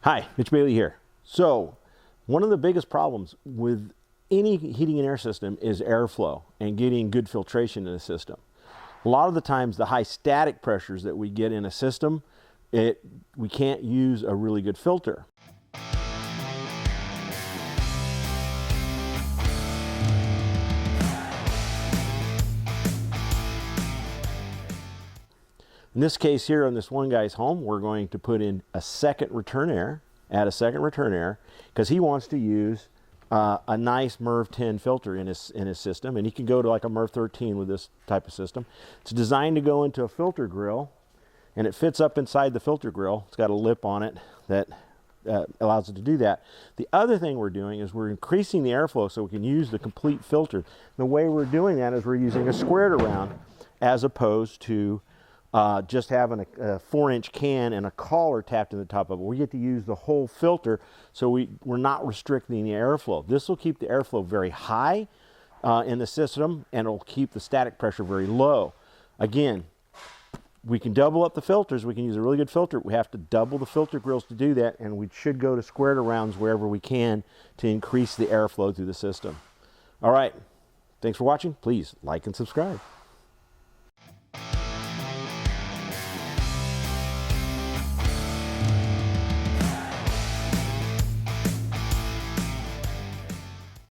Hi, Mitch Bailey here. So, one of the biggest problems with any heating and air system is airflow and getting good filtration in the system. A lot of the times the high static pressures that we get in a system, we can't use a really good filter. In this case here on this one guy's home, we're going to put in a second return air, add a second return air, because he wants to use a nice MERV 10 filter in his system, and he can go to like a MERV 13 with this type of system. It's designed to go into a filter grill, and it fits up inside the filter grill. It's got a lip on it that allows it to do that. The other thing we're doing is we're increasing the airflow so we can use the complete filter. The way we're doing that is we're using a squared around as opposed to just having a 4-inch can and a collar tapped in the top of it. We get to use the whole filter, so we're not restricting the airflow. This will keep the airflow very high in the system, and it'll keep the static pressure very low. Again, we can double up the filters. We can use a really good filter. We have to double the filter grills to do that, and we should go to squared arounds wherever we can to increase the airflow through the system. All right, thanks for watching. Please like and subscribe.